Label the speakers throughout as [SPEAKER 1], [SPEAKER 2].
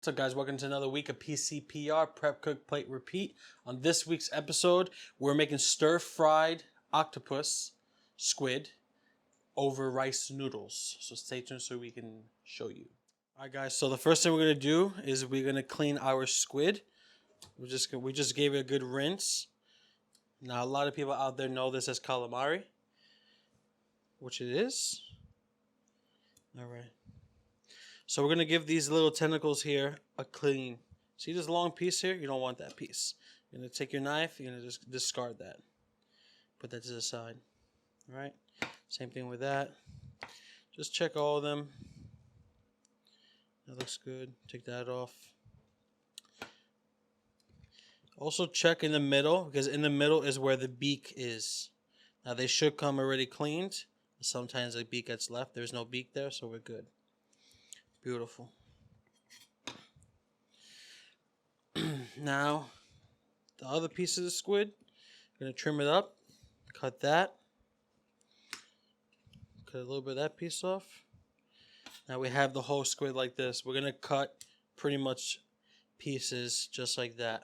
[SPEAKER 1] What's up, guys? Welcome to another week of PCPR, Prep, Cook, Plate, Repeat. On this week's episode, we're making stir-fried octopus squid over rice noodles. So stay tuned so we can show you. All right, guys. So the first thing we're gonna do is we're gonna clean our squid. We just gave it a good rinse. Now a lot of people out there know this as calamari, which it is. All right. So we're going to give these little tentacles here a clean. See this long piece here? You don't want that piece. You're going to take your knife. You're going to just discard that. Put that to the side. All right. Same thing with that. Just check all of them. That looks good. Take that off. Also check in the middle, because in the middle is where the beak is. Now they should come already cleaned. Sometimes the beak gets left. There's no beak there, so we're good. Beautiful. Now, the other piece of the squid, I'm going to trim it up, cut that, cut a little bit of that piece off. Now we have the whole squid like this. We're going to cut pretty much pieces just like that.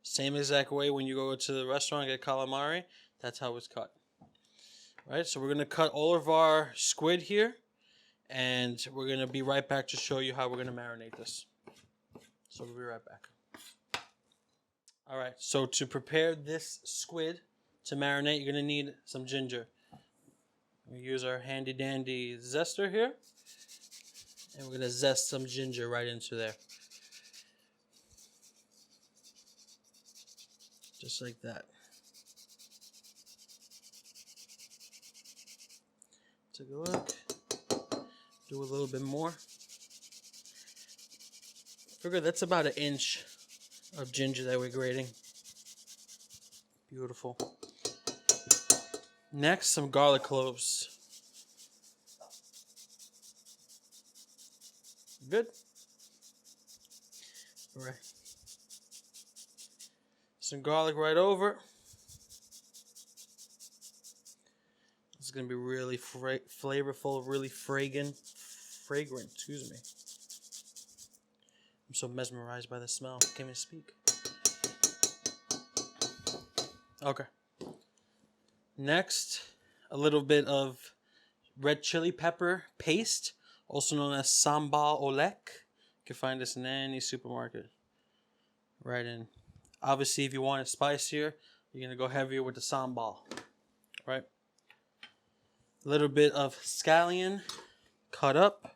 [SPEAKER 1] Same exact way when you go to the restaurant and get calamari, that's how it's cut. Right, so we're going to cut all of our squid here, and we're going to be right back to show you how we're going to marinate this. So we'll be right back. All right, so to prepare this squid to marinate, you're going to need some ginger. We use our handy dandy zester here, and we're going to zest some ginger right into there. Just like that. Take a look. Do a little bit more. Figure that's about 1 inch of ginger that we're grating. Beautiful. Next, some garlic cloves. Good. All right. Some garlic right over. It's going to be really flavorful, really fragrant, excuse me. I'm so mesmerized by the smell. Can't even speak. Okay. Next, a little bit of red chili pepper paste, also known as sambal olek. You can find this in any supermarket. Right in. Obviously, if you want it spicier, you're going to go heavier with the sambal. Right? A little bit of scallion cut up.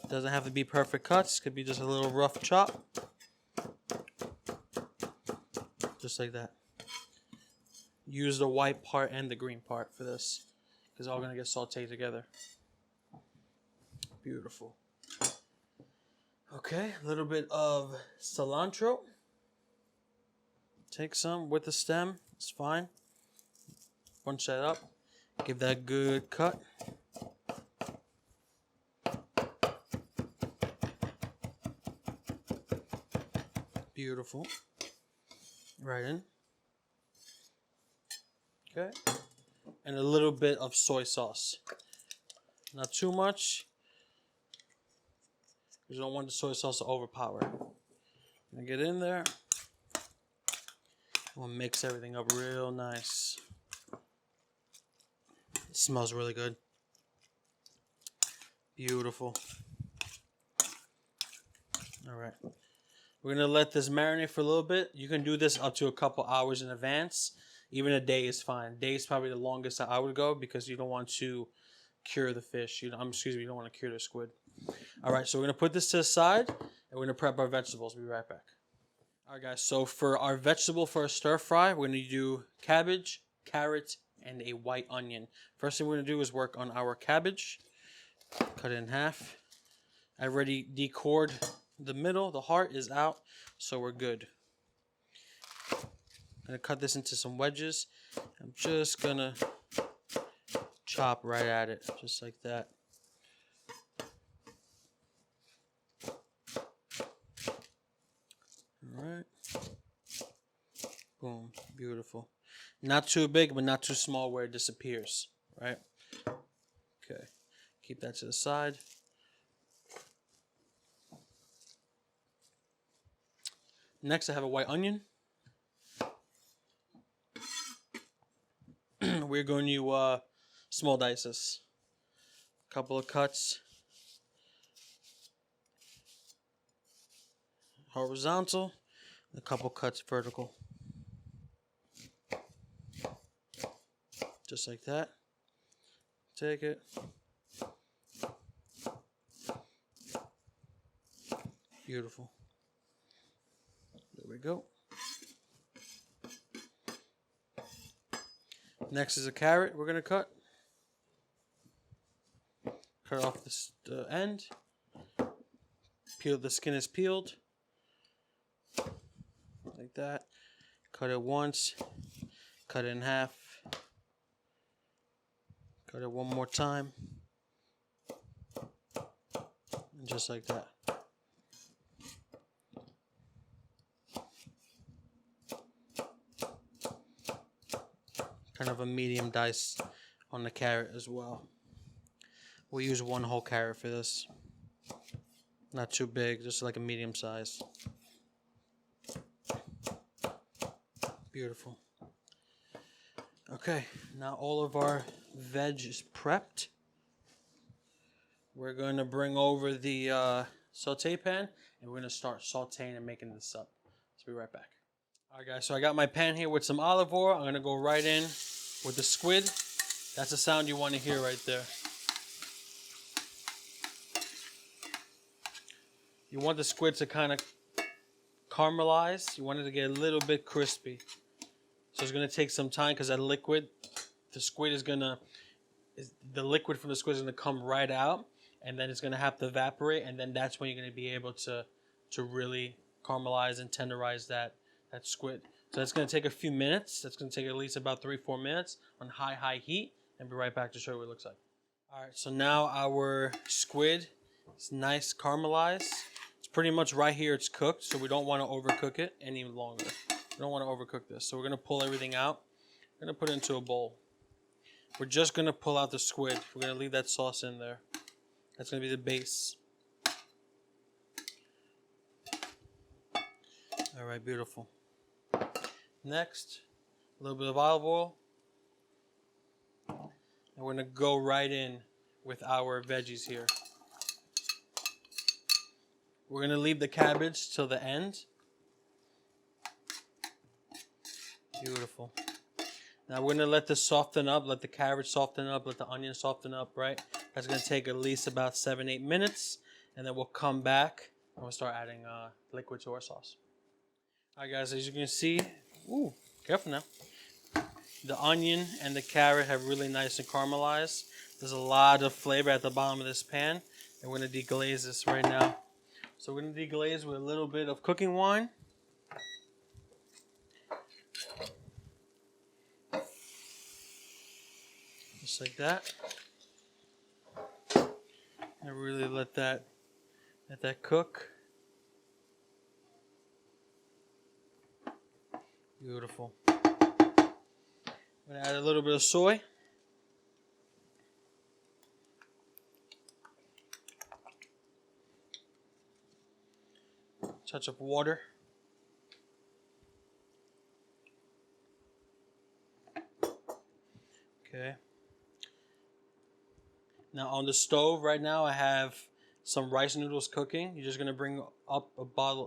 [SPEAKER 1] Doesn't have to be perfect cuts. Could be just a little rough chop. Just like that. Use the white part and the green part for this, because it's all going to get sauteed together. Beautiful. Okay, a little bit of cilantro. Take some with the stem. It's fine. Bunch that up. Give that a good cut. Beautiful. Right in. Okay. And a little bit of soy sauce. Not too much. You don't want the soy sauce to overpower. And get in there. We'll mix everything up real nice. It smells really good. Beautiful. All right. We're going to let this marinate for a little bit. You can do this up to a couple hours in advance. Even a day is fine. Day is probably the longest that I would go, because you don't want to cure the fish. You don't want to cure the squid. All right, so we're going to put this to the side, and we're going to prep our vegetables. We'll be right back. All right, guys, so for our vegetable for a stir fry, we're going to do cabbage, carrot, and a white onion. First thing we're going to do is work on our cabbage. Cut it in half. I already decored the middle. The heart is out, so we're good. I'm going to cut this into some wedges. I'm just going to chop right at it, just like that. All right. Boom. Beautiful. Not too big, but not too small where it disappears. Right? Okay. Keep that to the side. Next, I have a white onion. We're going to small dice this. A couple of cuts. Horizontal. A couple cuts vertical. Just like that. Take it. Beautiful. There we go. Next is a carrot we're going to cut. Cut off the end. Peel. The skin is peeled. Like that. Cut it once. Cut it in half. Cut it one more time. And just like that. Kind of a medium dice on the carrot as well. We'll use one whole carrot for this. Not too big, just like a medium size. Beautiful. Okay, now all of our veg is prepped. We're going to bring over the saute pan, and we're going to start sauteing and making this up. Let's be right back. Alright guys, so I got my pan here with some olive oil. I'm going to go right in with the squid. That's the sound you want to hear right there. You want the squid to kind of caramelize. You want it to get a little bit crispy. So it's going to take some time because that liquid, the liquid from the squid is going to come right out. And then it's going to have to evaporate. And then that's when you're going to be able to really caramelize and tenderize that squid. So that's going to take a few minutes. That's going to take at least about 3-4 minutes on high heat. And be right back to show you what it looks like. All right, so now our squid is nice caramelized. It's pretty much right here it's cooked, so we don't want to overcook it any longer. We don't want to overcook this. So we're going to pull everything out. We're going to put it into a bowl. We're just going to pull out the squid. We're going to leave that sauce in there. That's going to be the base. All right, beautiful. Next, a little bit of olive oil. And we're going to go right in with our veggies here. We're going to leave the cabbage till the end. Beautiful. Now we're going to let this soften up, let the carrot soften up, let the onion soften up, right? That's going to take at least about 7-8 minutes. And then we'll come back and we'll start adding liquid to our sauce. All right, guys, as you can see, ooh, careful now. The onion and the carrot have really nice and caramelized. There's a lot of flavor at the bottom of this pan. And we're going to deglaze this right now. So we're going to deglaze with a little bit of cooking wine. Just like that. And really let that cook. Beautiful. I'm going to add a little bit of soy. Touch of water. Okay. Now on the stove right now I have some rice noodles cooking. You're just going to bring up a pot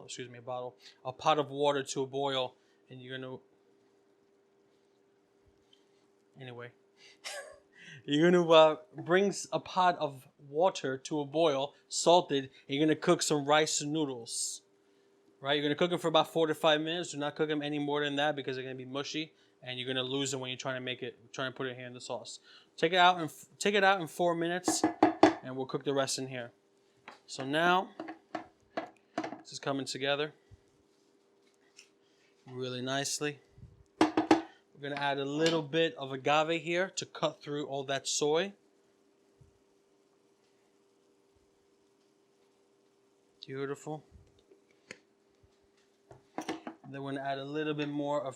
[SPEAKER 1] of water to a boil, and you're going to you're going to bring a pot of water to a boil, salted, and you're going to cook some rice noodles. Right? You're going to cook them for about 4 to 5 minutes. Do not cook them any more than that because they're going to be mushy, and you're going to lose them when you're trying to put it here in the sauce. Take it out in 4 minutes, and we'll cook the rest in here. So now this is coming together really nicely. We're going to add a little bit of agave here to cut through all that soy. Beautiful. And then we're going to add a little bit more of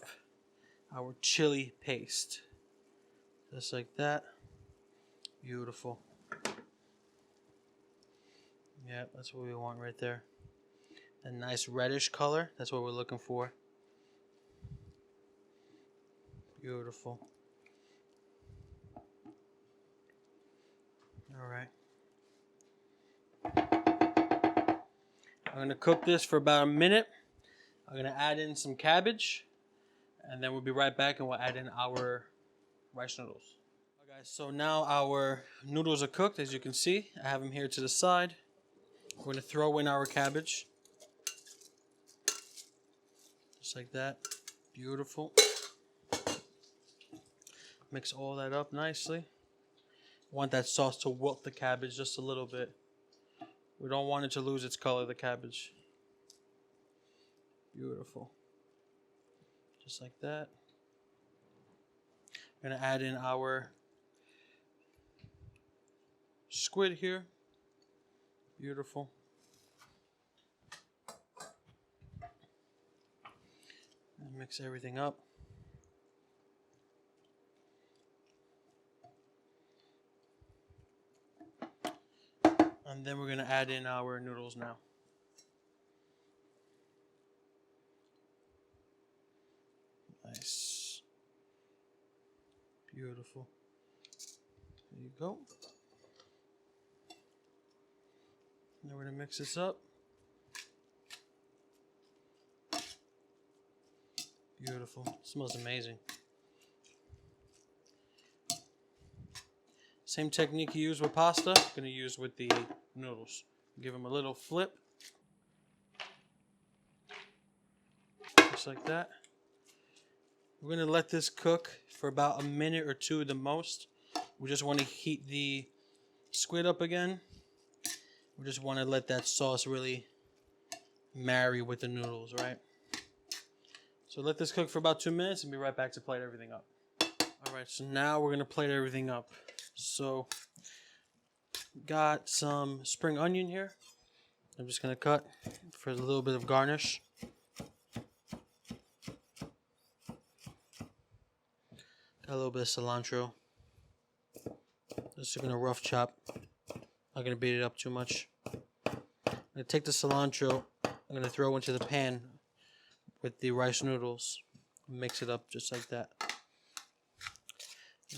[SPEAKER 1] our chili paste. Just like that. Beautiful. Yeah, that's what we want right there. A nice reddish color. That's what we're looking for. Beautiful. All right. I'm going to cook this for about a minute. I'm going to add in some cabbage. And then we'll be right back and we'll add in our rice noodles. Okay, guys, so now our noodles are cooked, as you can see. I have them here to the side. We're going to throw in our cabbage. Just like that. Beautiful. Mix all that up nicely. Want that sauce to wilt the cabbage just a little bit. We don't want it to lose its color, the cabbage. Beautiful. Just like that. I'm going to add in our squid here. Beautiful. And mix everything up. And then we're going to add in our noodles now. Nice. Beautiful. There you go. Now we're going to mix this up. Beautiful. It smells amazing. Same technique you use with pasta, I'm going to use with the noodles. Give them a little flip. Just like that. We're going to let this cook for about a minute or two the most. We just want to heat the squid up again. We just want to let that sauce really marry with the noodles, right? So let this cook for about 2 minutes and be right back to plate everything up. Alright, so now we're going to plate everything up. So, got some spring onion here. I'm just going to cut for a little bit of garnish. Got a little bit of cilantro. Just going to rough chop. Not going to beat it up too much. I'm going to take the cilantro. I'm going to throw into the pan with the rice noodles. Mix it up just like that.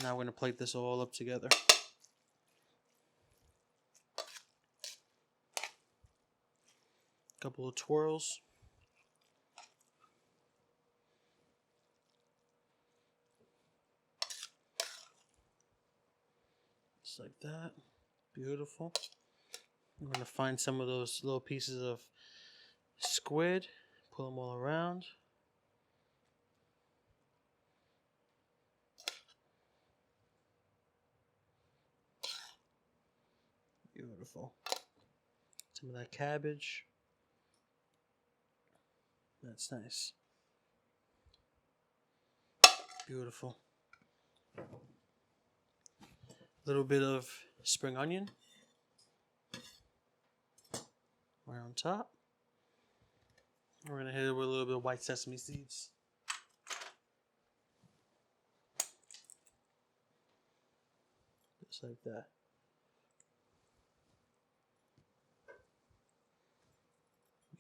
[SPEAKER 1] Now we're going to plate this all up together. Couple of twirls. Just like that. Beautiful. I'm going to find some of those little pieces of squid. Pull them all around. Beautiful. Some of that cabbage. That's nice. Beautiful. A little bit of spring onion. Right on top. We're going to hit it with a little bit of white sesame seeds. Just like that.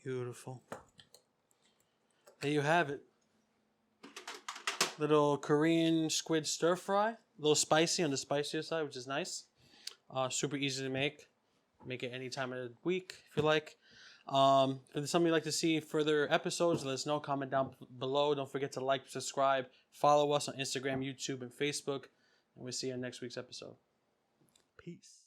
[SPEAKER 1] Beautiful. There you have it. Little Korean squid stir fry. A little spicy on the spicier side, which is nice. Super easy to make. Make it any time of the week if you like. If there's something you'd like to see further episodes, let us know. Comment down below. Don't forget to like, subscribe, follow us on Instagram, YouTube, and Facebook. And we'll see you in next week's episode. Peace.